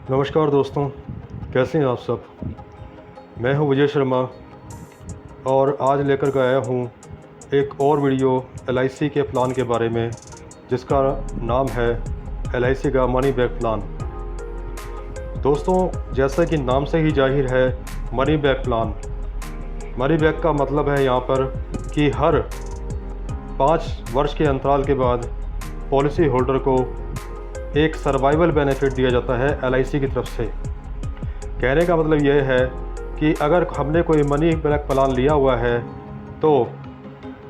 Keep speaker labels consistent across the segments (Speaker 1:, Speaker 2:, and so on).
Speaker 1: नमस्कार दोस्तों, कैसे हैं आप सब। मैं हूं विजय शर्मा और आज लेकर के आया हूं एक और वीडियो LIC के प्लान के बारे में, जिसका नाम है LIC का मनी बैक प्लान। दोस्तों, जैसा कि नाम से ही जाहिर है, money back plan, money back का मतलब है यहाँ पर कि हर 5 वर्ष के अंतराल के बाद पॉलिसी होल्डर को एक सर्वाइवल बेनिफिट दिया जाता है LIC की तरफ से। कहने का मतलब यह है कि अगर हमने कोई मनी बैक प्लान लिया हुआ है तो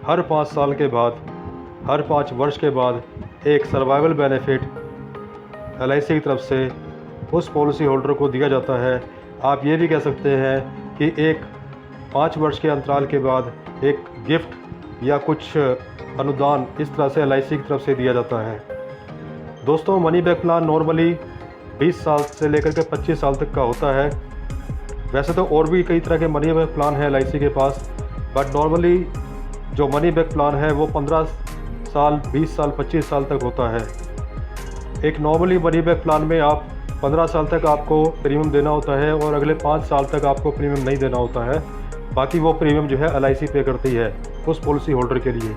Speaker 1: हर 5 साल के बाद, हर 5 वर्ष के बाद एक सर्वाइवल बेनिफिट LIC की तरफ से उस पॉलिसी होल्डर को दिया जाता है। आप ये भी कह सकते हैं कि एक 5 वर्ष के अंतराल के बाद एक गिफ्ट या कुछ अनुदान इस तरह से LIC की तरफ से दिया जाता है। दोस्तों, मनी बैक प्लान नॉर्मली 20 साल से लेकर के 25 साल तक का होता है। वैसे तो और भी कई तरह के मनी बैक प्लान है LIC के पास, बट नॉर्मली जो मनी बैक प्लान है वो 15 साल, 20 साल, 25 साल तक होता है। एक नॉर्मली मनी बैक प्लान में आप 15 साल तक आपको प्रीमियम देना होता है और अगले 5 साल तक आपको प्रीमियम नहीं देना होता है। बाकी वो प्रीमियम जो है LIC पे करती है उस पॉलिसी होल्डर के लिए।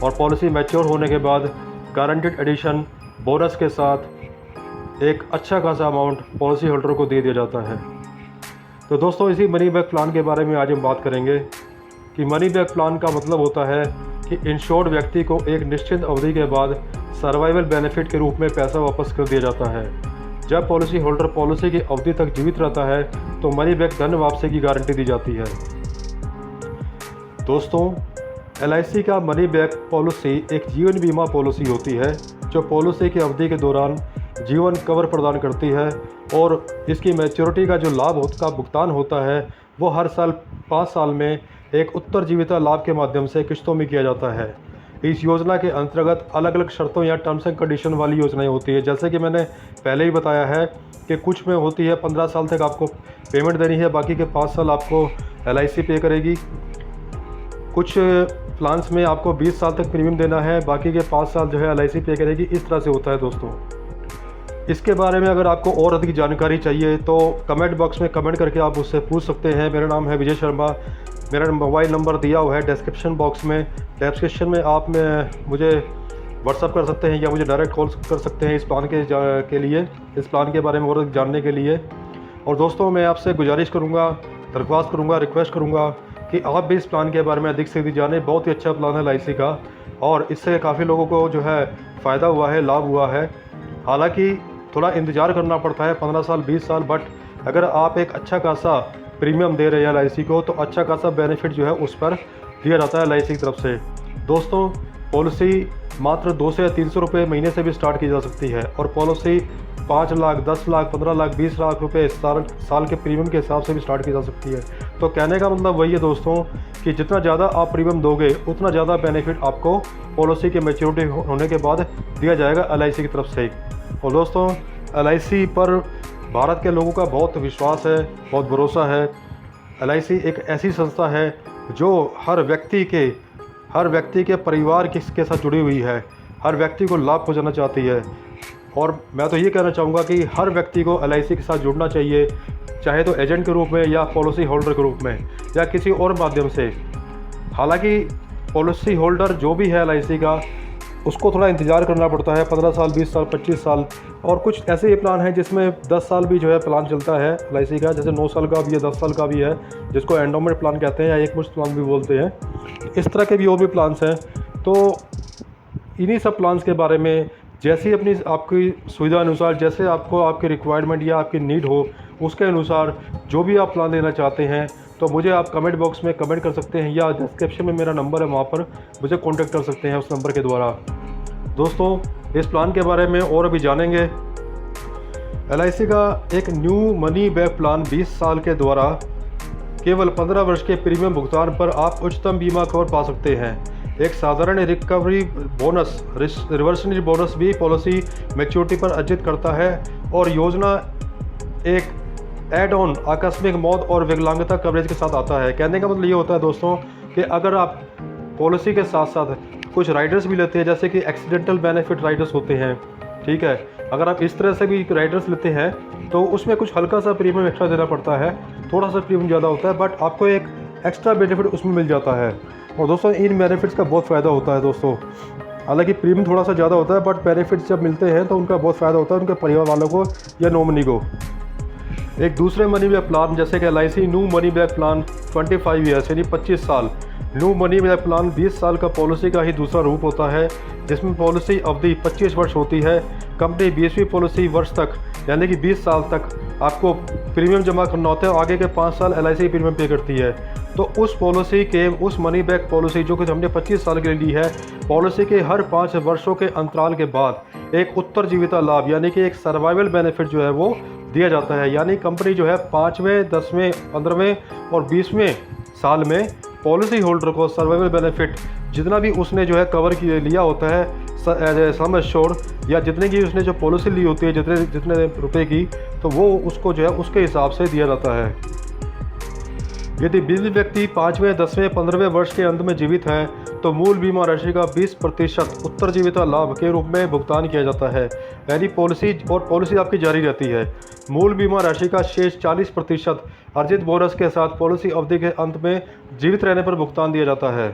Speaker 1: और पॉलिसी मैच्योर होने के बाद गारंटेड एडिशन बोनस के साथ एक अच्छा खासा अमाउंट पॉलिसी होल्डर को दे दिया जाता है। तो दोस्तों, इसी मनी बैक प्लान के बारे में आज हम बात करेंगे कि मनी बैक प्लान का मतलब होता है कि इंश्योर्ड व्यक्ति को एक निश्चित अवधि के बाद सर्वाइवल बेनिफिट के रूप में पैसा वापस कर दिया जाता है। जब पॉलिसी होल्डर पॉलिसी की अवधि तक जीवित रहता है तो मनी बैक धन वापसी की गारंटी दी जाती है। दोस्तों, LIC का मनी बैक पॉलिसी एक जीवन बीमा पॉलिसी होती है जो पॉलिसी की अवधि के दौरान जीवन कवर प्रदान करती है और इसकी मैच्योरिटी का जो लाभ का भुगतान होता है वो हर साल 5 साल में एक उत्तरजीविता लाभ के माध्यम से किस्तों में किया जाता है। इस योजना के अंतर्गत अलग अलग शर्तों या टर्म्स एंड कंडीशन वाली योजनाएं होती है। जैसे कि मैंने पहले ही बताया है कि कुछ में होती है 15 साल तक आपको पेमेंट देनी है, बाकी के 5 साल आपको LIC पे करेगी। कुछ प्लान्स में आपको 20 साल तक प्रीमियम देना है, बाकी के 5 साल जो है LIC पे करेगी। इस तरह से होता है दोस्तों। इसके बारे में अगर आपको और अधिक जानकारी चाहिए तो कमेंट बॉक्स में कमेंट करके आप मुझसे पूछ सकते हैं। मेरा नाम है विजय शर्मा। मेरा मोबाइल नंबर दिया हुआ है डिस्क्रिप्शन बॉक्स में। डिस्क्रिप्शन में आप मुझे व्हाट्सअप कर सकते हैं या मुझे डायरेक्ट कॉल कर सकते हैं इस प्लान के लिए, इस प्लान के बारे में और अधिक जानने के लिए। और दोस्तों, मैं आपसे गुजारिश करूँगा, दरख्वास्त करूँगा, रिक्वेस्ट करूँगा कि आप भी इस प्लान के बारे में अधिक से अधिक जानें। बहुत ही अच्छा प्लान है LIC का और इससे काफ़ी लोगों को जो है फ़ायदा हुआ है, लाभ हुआ है। हालांकि थोड़ा इंतज़ार करना पड़ता है 15 साल, 20 साल, बट अगर आप एक अच्छा खासा प्रीमियम दे रहे हैं LIC को तो अच्छा खासा बेनिफिट जो है उस पर दिया जाता है LIC की तरफ से। दोस्तों, पॉलिसी मात्र 200 या 300 रुपये महीने से भी स्टार्ट की जा सकती है और पॉलिसी 5 लाख, 10 लाख, 15 लाख, 20 लाख रुपए साल के प्रीमियम के हिसाब से भी स्टार्ट की जा सकती है। तो कहने का मतलब वही है दोस्तों कि जितना ज़्यादा आप प्रीमियम दोगे उतना ज़्यादा बेनिफिट आपको पॉलिसी के मैच्योरिटी होने के बाद दिया जाएगा LIC की तरफ से। और दोस्तों, LIC पर भारत के लोगों का बहुत विश्वास है, बहुत भरोसा है। LIC एक ऐसी संस्था है जो हर व्यक्ति के परिवार के साथ जुड़ी हुई है, हर व्यक्ति को लाभ पहुँचाना चाहती है। और मैं तो ये कहना चाहूँगा कि हर व्यक्ति को LIC के साथ जुड़ना चाहिए, चाहे तो एजेंट के रूप में या पॉलिसी होल्डर के रूप में या किसी और माध्यम से। हालांकि पॉलिसी होल्डर जो भी है LIC का, उसको थोड़ा इंतज़ार करना पड़ता है 15 साल, 20 साल, 25 साल। और कुछ ऐसे ही प्लान हैं जिसमें 10 साल भी जो है प्लान चलता है LIC का, जैसे 9 साल का भी है, 10 साल का भी है, जिसको एंडोमेंट प्लान कहते हैं या एक मुश्त प्लान भी बोलते हैं। इस तरह के भी और भी प्लान्स हैं। तो इन्हीं सब प्लान्स के बारे में जैसी आपकी सुविधा अनुसार, जैसे आपको आपकी रिक्वायरमेंट या आपकी नीड हो, उसके अनुसार जो भी आप प्लान लेना चाहते हैं तो मुझे आप कमेंट बॉक्स में कमेंट कर सकते हैं या डिस्क्रिप्शन में मेरा नंबर है, वहाँ पर मुझे कांटेक्ट कर सकते हैं उस नंबर के द्वारा। दोस्तों, इस प्लान के बारे में और अभी जानेंगे। LIC का एक न्यू मनी बैक प्लान 20 साल के द्वारा केवल 15 वर्ष के प्रीमियम भुगतान पर आप उच्चतम बीमा कवर पा सकते हैं। एक साधारण रिकवरी बोनस, रिवर्सरी बोनस भी पॉलिसी मैच्योरिटी पर अर्जित करता है और योजना एक एड ऑन आकस्मिक मौत और विकलांगता कवरेज के साथ आता है। कहने का मतलब ये होता है दोस्तों कि अगर आप पॉलिसी के साथ साथ कुछ राइडर्स भी लेते हैं, जैसे कि एक्सीडेंटल बेनिफिट राइडर्स होते हैं, ठीक है, अगर आप इस तरह से भी राइडर्स लेते हैं तो उसमें कुछ हल्का सा प्रीमियम एक्स्ट्रा देना पड़ता है, थोड़ा सा प्रीमियम ज़्यादा होता है, बट आपको एक एक्स्ट्रा बेनिफिट उसमें मिल जाता है। और दोस्तों इन बेनिफिट्स का बहुत फ़ायदा होता है दोस्तों। हालांकि प्रीमियम थोड़ा सा ज़्यादा होता है, बट बेनिफिट्स जब मिलते हैं तो उनका बहुत फ़ायदा होता है उनके परिवार वालों को या नॉमिनी को। एक दूसरे मनी बैक प्लान जैसे कि LIC new money back plan 25 years यानी 25 साल। न्यू मनी बैक प्लान 20 साल का पॉलिसी का ही दूसरा रूप होता है, जिसमें पॉलिसी अवधि 25 वर्ष होती है। कंपनी 20वीं पॉलिसी वर्ष तक यानी कि 20 साल तक आपको प्रीमियम जमा करना होता है, आगे के 5 साल LIC प्रीमियम पे करती है। तो उस पॉलिसी के उस मनी बैक पॉलिसी जो कि हमने 25 साल के लिए ली है, पॉलिसी के हर 5 वर्षों के अंतराल के बाद एक उत्तरजीविता लाभ यानी कि एक सर्वाइवल बेनिफिट जो है वो दिया जाता है। यानी कंपनी जो है 5वें, 10वें, 15वें और 20वें साल में पॉलिसी होल्डर को सर्वाइवल बेनिफिट जितना भी उसने जो है कवर लिया होता है सम एश्योर्ड या जितने की उसने जो पॉलिसी ली होती है जितने रुपए की, तो वो उसको जो है उसके हिसाब से दिया जाता है। यदि बीवी व्यक्ति 5वें, 10वें, 15वें वर्ष के अंत में जीवित है तो मूल बीमा राशि का 20% उत्तरजीविता लाभ के रूप में भुगतान किया जाता है। यानी पॉलिसी आपकी जारी रहती है। मूल बीमा राशि का शेष 40% अर्जित बोनस के साथ पॉलिसी अवधि के अंत में जीवित रहने पर भुगतान दिया जाता है।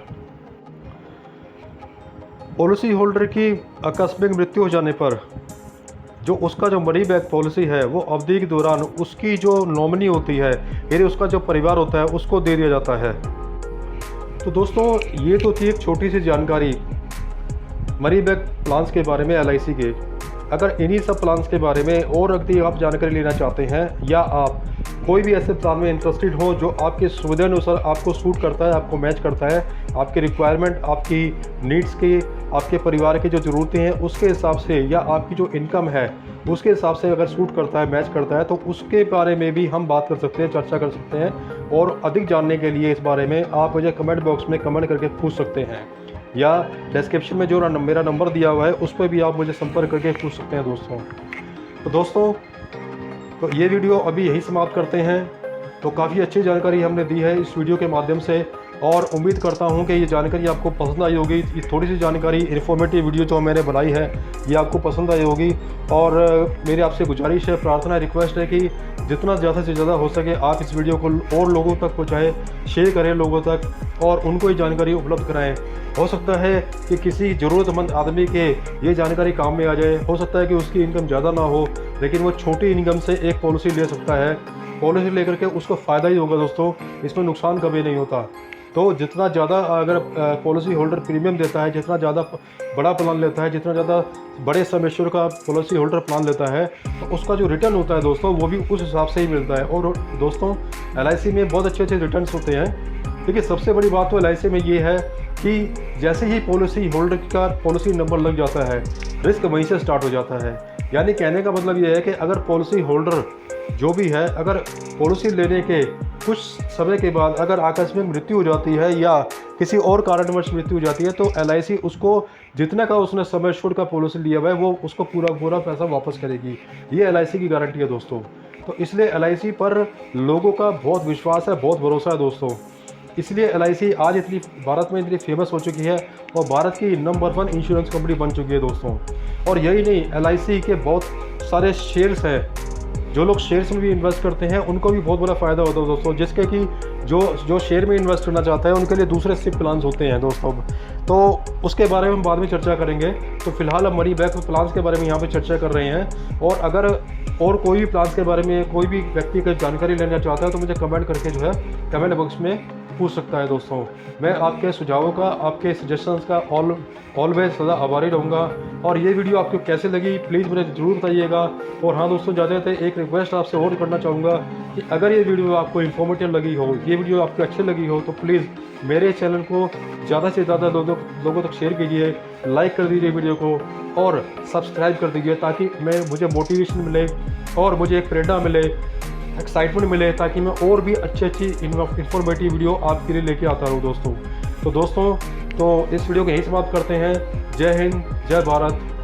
Speaker 1: पॉलिसी होल्डर की आकस्मिक मृत्यु हो जाने पर जो उसका जो मनी बैक पॉलिसी है वो अवधि के दौरान उसकी जो नॉमिनी होती है यानी उसका जो परिवार होता है उसको दे दिया जाता है। तो दोस्तों ये तो थी एक छोटी सी जानकारी मनी बैक प्लान्स के बारे में LIC के। अगर इन्हीं सब प्लान्स के बारे में और अगर आप जानकारी लेना चाहते हैं या आप कोई भी ऐसे प्लान में इंटरेस्टेड हो जो आपकी सुविधा अनुसार आपको सूट करता है, आपको मैच करता है, आपकी रिक्वायरमेंट, आपकी नीड्स की, आपके परिवार की जो ज़रूरतें हैं उसके हिसाब से या आपकी जो इनकम है उसके हिसाब से अगर सूट करता है, मैच करता है, तो उसके बारे में भी हम बात कर सकते हैं, चर्चा कर सकते हैं। और अधिक जानने के लिए इस बारे में आप मुझे कमेंट बॉक्स में कमेंट करके पूछ सकते हैं या डिस्क्रिप्शन में जो मेरा नंबर दिया हुआ है उस पर भी आप मुझे संपर्क करके पूछ सकते हैं दोस्तों। तो दोस्तों तो ये वीडियो अभी यही समाप्त करते हैं। तो काफ़ी अच्छी जानकारी हमने दी है इस वीडियो के माध्यम से और उम्मीद करता हूं कि ये जानकारी आपको पसंद आई होगी। ये थोड़ी सी जानकारी इन्फॉर्मेटिव वीडियो जो मैंने बनाई है ये आपको पसंद आई होगी। और मेरी आपसे गुजारिश है, प्रार्थना, रिक्वेस्ट है कि जितना ज़्यादा से ज़्यादा हो सके आप इस वीडियो को और लोगों तक पहुँचाएँ, शेयर करें लोगों तक और उनको ये जानकारी उपलब्ध कराएँ। हो सकता है कि किसी ज़रूरतमंद आदमी के ये जानकारी काम में आ जाए। हो सकता है कि उसकी इनकम ज़्यादा ना हो लेकिन वो छोटी इनकम से एक पॉलिसी ले सकता है। पॉलिसी लेकर के उसको फ़ायदा ही होगा दोस्तों, इसमें नुकसान कभी नहीं होता। तो जितना ज़्यादा अगर पॉलिसी होल्डर प्रीमियम देता है, जितना ज़्यादा बड़ा प्लान लेता है, जितना ज़्यादा बड़े सम एश्योर्ड का पॉलिसी होल्डर प्लान लेता है तो उसका जो रिटर्न होता है दोस्तों वो भी उस हिसाब से ही मिलता है। और दोस्तों LIC में बहुत अच्छे अच्छे रिटर्न्स होते हैं। देखिए सबसे बड़ी बात तो LIC में ये है कि जैसे ही पॉलिसी होल्डर का पॉलिसी नंबर लग जाता है रिस्क वहीं से स्टार्ट हो जाता है। यानी कहने का मतलब ये है कि अगर पॉलिसी होल्डर जो भी है अगर पॉलिसी लेने के कुछ समय के बाद अगर आकस्मिक मृत्यु हो जाती है या किसी और कारणवश मृत्यु हो जाती है तो LIC उसको जितना का उसने समय एश्योर्ड का पॉलिसी लिया हुआ है वो उसको पूरा पैसा वापस करेगी। ये LIC की गारंटी है दोस्तों। तो इसलिए LIC पर लोगों का बहुत विश्वास है, बहुत भरोसा है दोस्तों। इसलिए LIC आज इतनी भारत में इतनी फेमस हो चुकी है और भारत की नंबर 1 इंश्योरेंस कंपनी बन चुकी है दोस्तों। और यही नहीं, LIC के बहुत सारे शेयर्स हैं। जो लोग शेयर्स में भी इन्वेस्ट करते हैं उनको भी बहुत बड़ा फ़ायदा होता है दोस्तों, जिसके कि जो शेयर में इन्वेस्ट करना चाहता है उनके लिए दूसरे SIP प्लान्स होते हैं दोस्तों। तो उसके बारे में हम बाद में चर्चा करेंगे। तो फिलहाल हम मनी बैक प्लान्स के बारे में यहाँ पे चर्चा कर रहे हैं। और अगर और कोई भी प्लान्स के बारे में कोई भी व्यक्ति की जानकारी लेना चाहता है तो मुझे कमेंट करके जो है कमेंट बॉक्स में पूछ सकता है दोस्तों। मैं आपके सुझावों का, आपके सजेशंस का ऑलवेज सदा आभारी रहूँगा। और ये वीडियो आपको कैसे लगी प्लीज़ मुझे ज़रूर बताइएगा। और हाँ दोस्तों, जाते एक रिक्वेस्ट आपसे और करना चाहूँगा कि अगर ये वीडियो आपको इन्फॉर्मेटिव लगी हो, ये वीडियो आपको अच्छी लगी हो तो प्लीज़ मेरे चैनल को ज़्यादा से ज़्यादा लोगों तक शेयर कीजिए, लाइक कर दीजिए वीडियो को और सब्सक्राइब कर दीजिए ताकि मुझे मोटिवेशन मिले और मुझे एक प्रेरणा मिले, एक्साइटमेंट मिले, ताकि मैं और भी अच्छी इन्फॉर्मेटिव वीडियो आपके लिए लेके आता रहूँ दोस्तों। तो दोस्तों इस वीडियो को यहीं समाप्त करते हैं। जय हिंद, जय भारत।